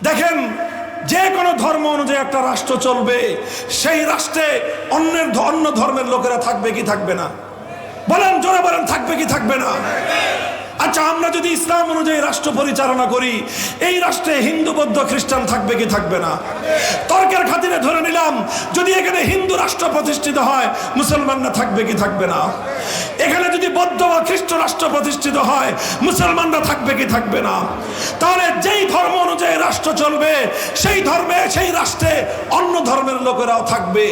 দেখেন, যে কোনো ধর্ম অনুযায়ী একটা রাষ্ট্র চলবে, সেই রাষ্ট্রে অন্য ধর্মের লোকেরা থাকবে কি থাকবে না? বলেন, জোরে বলেন, থাকবে কি থাকবে না? আচ্ছা, আমরা যদি ইসলাম অনুযায়ী রাষ্ট্র পরিচালনা করি, এই রাষ্ট্রে হিন্দু, বৌদ্ধ, খ্রিস্টান থাকবে কি থাকবে না? তর্কের খাতিরে ধরে নিলাম, যদি এখানে হিন্দু রাষ্ট্র প্রতিষ্ঠিত হয়, মুসলমানরা থাকবে কি থাকবে না? এখানে যদি বৌদ্ধ বা খ্রিস্ট রাষ্ট্র প্রতিষ্ঠিত হয়, মুসলমানরা থাকবে কি থাকবে না? তাহলে যেই ধর্ম অনুযায়ী রাষ্ট্র চলবে, সেই ধর্মে, সেই রাষ্ট্রে অন্য ধর্মের লোকেরাও থাকবে।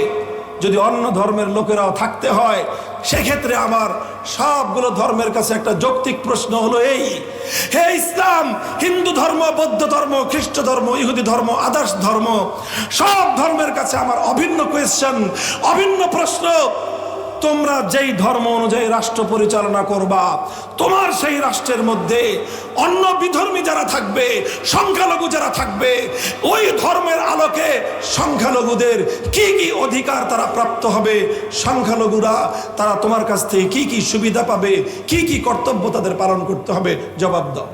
যদি অন্য ধর্মের লোকেরাও থাকতে হয়, সেক্ষেত্রে আমার সবগুলো ধর্মের কাছে একটা যৌক্তিক প্রশ্ন হলো এই: হে ইসলাম, হিন্দু ধর্ম, বৌদ্ধ ধর্ম, খ্রিস্ট ধর্ম, ইহুদি ধর্ম, আদার্স ধর্ম, সব ধর্মের কাছে আমার অভিন্ন কোয়েশ্চেন, অভিন্ন প্রশ্ন। তোমরা যেই ধর্ম অনুযায়ী রাষ্ট্র পরিচালনা করবা, তোমার সেই রাষ্ট্রের মধ্যে অন্য বিধর্মী যারা থাকবে, সংখ্যালঘু যারা থাকবে, ওই ধর্মের আলোকে সংখ্যালঘুদের কি কি অধিকার তারা প্রাপ্ত হবে, সংখ্যালঘুরা তারা তোমার কাছ থেকে কি কি সুবিধা পাবে, কি কি কর্তব্য তাদের পালন করতে হবে, জবাব দাও।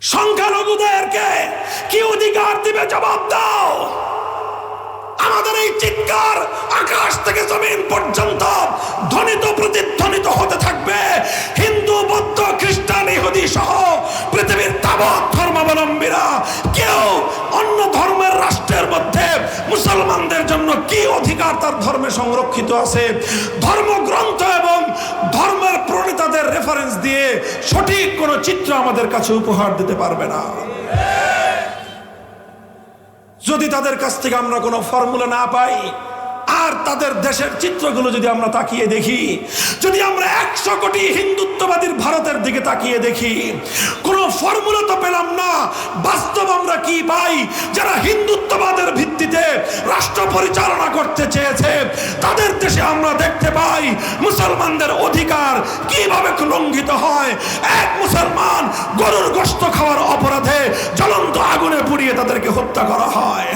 সংখ্যালঘুদেরকে কি অধিকার দিবে, জবাব দাও। আমাদের এই চিৎকার আকাশ থেকে জমিন পর্যন্ত ধ্বনিত প্রতিধ্বনিত হতে থাকবে। হিন্দু, বৌদ্ধ, খ্রিস্টান, ইহুদি সহ পৃথিবীর তাবৎ ধর্মাবলম্বীরা কেউ অন্য ধর্মের রাষ্ট্রের মধ্যে মুসলমানদের জন্য কি অধিকার তার ধর্মে সংরক্ষিত আছে, ধর্মগ্রন্থ এবং ধর্মের প্রণেতাদের রেফারেন্স দিয়ে সঠিক কোনো চিত্র আমাদের কাছে উপহার দিতে পারবে না। যদি তাদের কাছ থেকে আমরা কোনো ফর্মুলা না পাই, আর তাদের দেশের চিত্রগুলো যদি আমরা তাকিয়ে দেখি, যদি আমরা 100 কোটি হিন্দুত্ববাদীর ভারতের দিকে তাকিয়ে দেখি, কোনো ফর্মুলা তো পেলাম না। বাস্তব আমরা কি পাই? যারা হিন্দুত্ববাদের ভিত্তিতে রাষ্ট্র পরিচালনা করতে চেয়েছে, তাদের দেশে আমরা দেখতে পাই মুসলমানদের অধিকার কিভাবে লঙ্ঘিত হয়। এক মুসলমান গরুর গোশত খাওয়ার অপরাধে জ্বলন্ত আগুনে পুড়িয়ে তাদেরকে হত্যা করা হয়।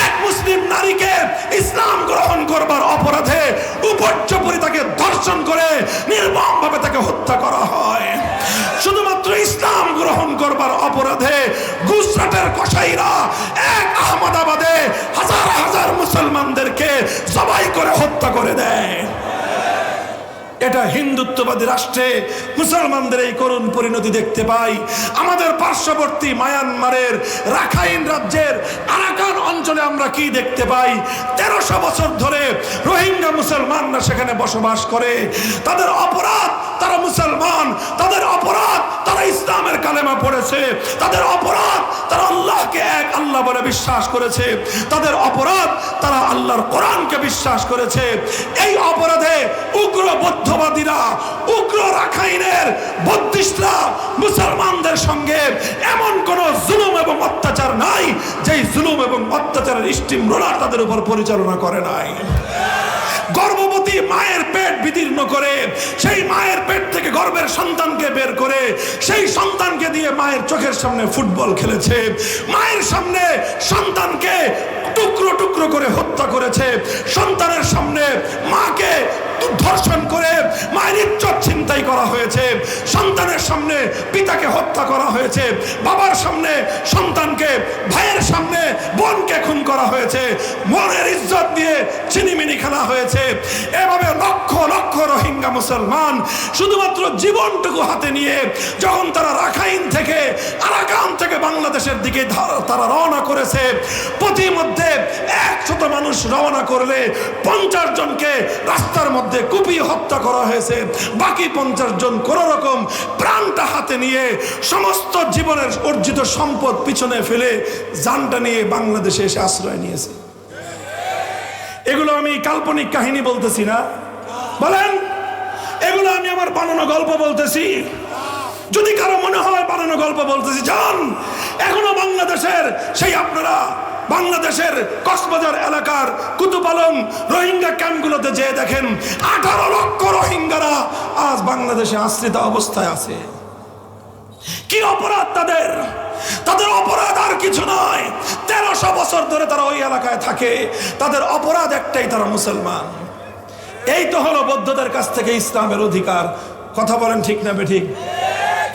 এক মুসলিম নারীকে ইসলাম গ্রহণ করবার অপরাধে উপর্যুপরি তাকে ধর্ষণ করে নির্মমভাবে তাকে হত্যা করা হয়। শুধুমাত্র ইসলাম গ্রহণ করবার অপরাধে গুজরাটের কসাইরা এক আহমেদাবাদে হাজার হাজার মুসলমানদেরকে জবাই করে হত্যা করে দেয়। এটা হিন্দুত্ববাদী রাষ্ট্রে মুসলমানদের এই করুণ পরিণতি দেখতে পাই। আমাদের পার্শ্ববর্তী মায়ানমারের রাখাইন রাজ্যের আরাকান অঞ্চলে আমরা কি দেখতে পাই? 1300 বছর ধরে রোহিঙ্গা মুসলমানরা সেখানে বসবাস করে। তাদের অপরাধ, তারা মুসলমান। তাদের অপরাধ, তারা ইসলামের কালেমা পড়েছে। তাদের অপরাধ, তারা আল্লাহকে এক আল্লাহ বলে বিশ্বাস করেছে। তাদের অপরাধ, তারা আল্লাহর কোরআনকে বিশ্বাস করেছে। এই অপরাধে উগ্র বৌদ্ধবাদীরা, উগ্র রাখাইনের বৌদ্ধিস্টরা মুসলমানদের সঙ্গে এমন কোন জুলুম এবং অত্যাচার নাই যেই জুলুম এবং অত্যাচারের স্টিম রোলার তাদের উপর পরিচালনা করে নাই। গর্ভবতী মায়ের পেট বিদীর্ণ করে, সেই মায়ের পেট থেকে গর্ভের সন্তানকে বের করে, সেই সন্তানকে দিয়ে মায়ের চোখের সামনে ফুটবল খেলেছে। মায়ের সামনে সন্তানকে টুকরো টুকরো করে হত্যা করেছে। সন্তানের সামনে মাকে ধর্ষণ করে মায়ের ইজ্জত ছিনতাই করা হয়েছে। সন্তানের সামনে পিতাকে হত্যা করা হয়েছে। বাবার সামনে সন্তানকে, ভাইয়ের সামনে বোনকে খুন করা হয়েছে। বোনের ইজ্জত দিয়ে চিনিমিনি খেলা হয়েছে। এভাবে লক্ষ লক্ষ রোহিঙ্গা মুসলমান শুধুমাত্র জীবনটুকু হাতে নিয়ে যখন তারা রাখাইন থেকে, আরাকান থেকে বাংলাদেশের দিকে তারা রওনা করেছে, প্রতিমধ্যে 100 মানুষ রওনা করলে 50 জনকে রাস্তার মধ্যে কুপিয়ে হত্যা করা হয়েছে। বাকি 50 জন কোন রকম প্রাণটা হাতে নিয়ে সমস্ত জীবনের অর্জিত সম্পদ পিছনে ফেলে জানটা নিয়ে বাংলাদেশে এসে আশ্রয় নিয়েছে। এগুলো আমি কাল্পনিক কাহিনী বলতেছি না, বলেন এগুলো আমি আমার বানানো গল্প বলতেছি। যদি কারো মনে হয় বানানো গল্প বলতেছি, যান এখনো বাংলাদেশের সেই আপনারা বাংলাদেশের কক্সবাজার এলাকার কুতুব আলম রোহিঙ্গা ক্যাম্পগুলোতে যেয়ে দেখেন 18 লক্ষ রোহিঙ্গারা আজ বাংলাদেশে আশ্রিত অবস্থায় আছে। কি অপরাধ তাদের? তাদের অপরাধ আর কিছু নয়। 1300 বছর ধরে তারা ওই এলাকায় থাকে। তাদের অপরাধ একটাই, তারা মুসলমান। এই তো হলো বৌদ্ধদের কাছ থেকে ইসলামের অধিকার। কথা বলেন ঠিক না বেঠিক?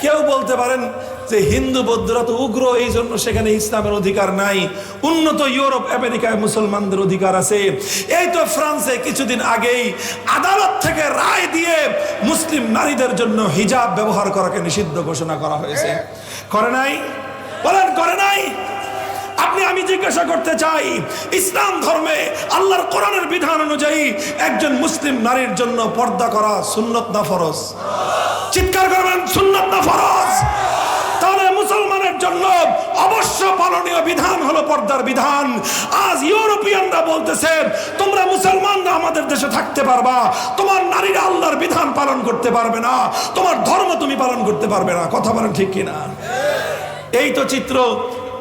কেউ বলতে পারেন যে হিন্দু বৌদ্ধরা তো উগ্র, এই জন্য সেখানে ইসলামের অধিকার নাই। উন্নত ইউরোপ আমেরিকায় মুসলমানদের অধিকার আছে। এই তো ফ্রান্সে কিছুদিন আগেই আদালত থেকে রায় দিয়ে মুসলিম নারীদের জন্য হিজাব ব্যবহার করাকে নিষিদ্ধ ঘোষণা করা হয়েছে। করে নাই? বলেন করে নাই? আমি জিজ্ঞাসা করতে চাই, ইসলাম ধর্মে আল্লাহর কোরআনের বিধান অনুযায়ী একজন মুসলিম নারীর জন্য পর্দা করা সুন্নত না ফরজ? চিৎকার করবেন, সুন্নত না ফরজ? তাহলে মুসলমানের জন্য অবশ্য পালনীয় বিধান হলো পর্দার বিধান। আজ ইউরোপিয়ানরা বলতেছে তোমরা মুসলমানরা আমাদের দেশে থাকতে পারবা, তোমার নারীরা আল্লাহর বিধান পালন করতে পারবে না, তোমার ধর্ম তুমি পালন করতে পারবে না। কথা বলেন ঠিক কিনা? এই তো চিত্র।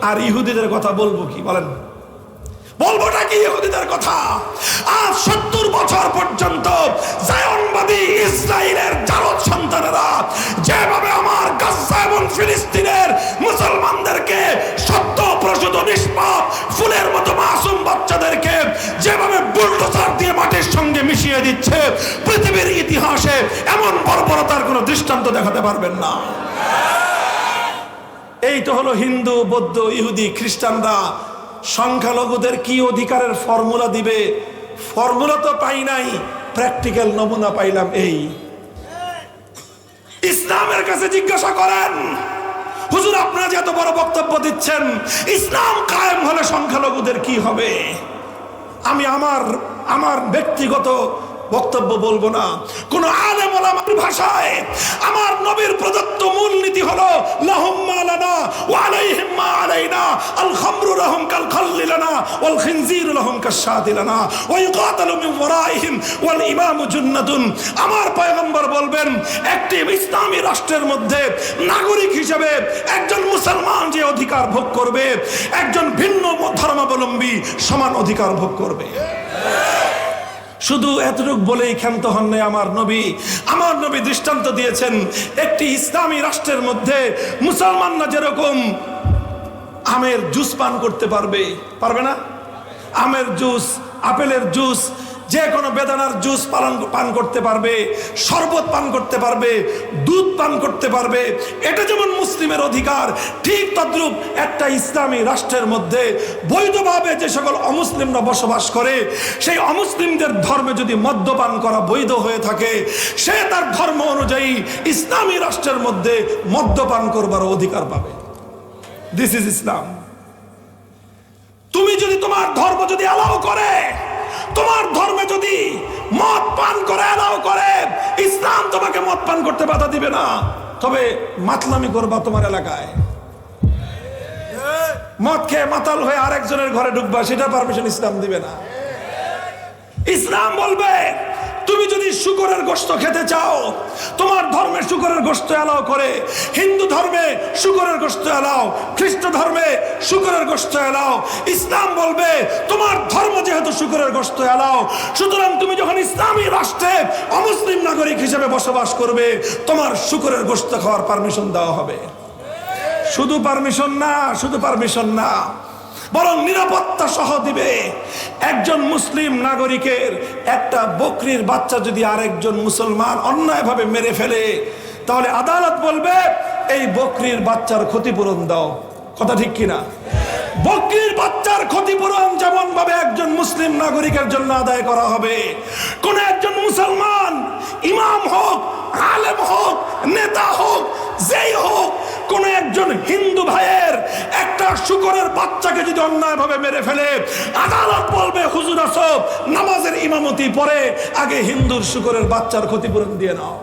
আর ইহুদিদের কথা বলবো কি? বলেন, বলবোটা কি ইহুদিদের কথা? আজ 70 বছর পর্যন্ত জায়নবাদী ইসরায়েলের জারদ সন্তানেরা যেভাবে আমার গাজা এবং ফিলিস্তিনের মুসলমানদেরকে সত্য প্রসূত নিষ্পাপ ফুলের মতো মাসুম বাচ্চাদেরকে যেভাবে বুলডোজার দিয়ে মাটির সঙ্গে মিশিয়ে দিচ্ছে, পৃথিবীর ইতিহাসে এমন বর্বরতার কোনো দৃষ্টান্ত দেখাতে পারবেন না। এই তো হলো হিন্দু, বৌদ্ধ, ইহুদি, খ্রিস্টানরা সংখ্যালঘুদের কি অধিকারের ফর্মুলা দিবে। ফর্মুলা তো পাই নাই, প্র্যাকটিক্যাল নমুনা পাইলাম। এই ইসলামের কাছে জিজ্ঞাসা করেন, হুজুর আপনারা যে এত বড় বক্তব্য দিচ্ছেন, ইসলাম কায়েম হলে সংখ্যালঘুদের কি হবে? আমি আমার ব্যক্তিগত বক্তব্য বলবো না, কোন আলেম ওলামার ভাষায় আমার নবীর প্রদত্ত মূল নীতি হলো লাহুম্মা লানা ওয়া আলাইহিম মা আলাইনা, আল খামরু লাহুম কাল খাল্লি লানা ওয়াল খিনজিরু লাহুম কাশশাতি লানা ওয়া ইউকাতালু মিন ওয়ারাইহিম ওয়াল ইমামু জুন্নাতুন। আমার পয়গম্বর বলবেন, একটি ইসলামী রাষ্ট্রের মধ্যে নাগরিক হিসেবে একজন মুসলমান যে অধিকার ভোগ করবে, একজন ভিন্ন ধর্মাবলম্বী সমান অধিকার ভোগ করবে। শুধু এতটুকু বলেই ক্ষান্ত হন নাই আমার নবী দৃষ্টান্ত দিয়েছেন, একটি ইসলামী রাষ্ট্রের মধ্যে মুসলমানরা যেরকম আমের জুস পান করতে পারবে না? আমের জুস, আপেলের জুস, যে কোনো বেদানার জুস পান করতে পারবে, শরবত পান করতে পারবে, দুধ পান করতে পারবে, এটা যেমন মুসলিমের অধিকার, ঠিক তদ্রূপ একটা ইসলামী রাষ্ট্রের মধ্যে বৈধভাবে যে সকল অমুসলিমরা বসবাস করে, সেই অমুসলিমদের ধর্মে যদি মদ্যপান করা বৈধ হয়ে থাকে, সে তার ধর্ম অনুযায়ী ইসলামী রাষ্ট্রের মধ্যে মদ্যপান করবার অধিকার পাবে। দিস ইজ ইসলাম। তুমি যদি তোমার ধর্ম যদি অ্যালাউ করে, তোমার ধর্মে যদি মদ পান করে অ্যালাউ করে, ইসলাম তোমাকে মদ পান করতে বাধা দিবে না। তবে মাতলামি করবা তোমার এলাকায়, মদ খেয়ে মাতাল হয়ে আরেকজনের ঘরে ঢুকবা, সেটা পারমিশন ইসলাম দিবে না। ইসলাম বলবে তুমি যদি শুকরের গোশত খেতে চাও, তোমার ধর্মে শুকরের গোশত অ্যালাউ করে, হিন্দু ধর্মে শুকরের গোশত অ্যালাউ, খ্রিস্ট ধর্মে শুকরের গোশত অ্যালাউ। ইসলাম বলবে তোমার ধর্ম যেহেতু শুকরের গোশত অ্যালাউ, সুতরাং তুমি যখন ইসলামী রাষ্ট্রে অমুসলিম নাগরিক হিসেবে বসবাস করবে, তোমার শুকরের গোশত খাওয়ার পারমিশন দেওয়া হবে। শুধু পারমিশন না, বরং নিরাপত্তা সহ দিবে। একজন মুসলিম নাগরিকের একটা বকরির বাচ্চা যদি আরেকজন মুসলমান অন্যায়ভাবে মেরে ফেলে, তাহলে আদালত বলবে এই বকরির বাচ্চার ক্ষতিপূরণ দাও। কথা ঠিক কিনা? বকরির বাচ্চার ক্ষতিপূরণ যেমন ভাবে একজন মুসলিম নাগরিকের জন্য আদায় করা হবে, কোন একজন মুসলমান ইমাম হোক, আলেম হোক, নেতা হোক, যেই হোক, কোন একজন হিন্দু ভাইয়ের একটা শুকরের বাচ্চাকে যদি অন্যায়ভাবে মেরে ফেলে, আদালত বলবে হুজুর আসো, নামাজের ইমামতি পরে আগে হিন্দুর শুকরের বাচ্চার ক্ষতিপূরণ দিয়ে নাও।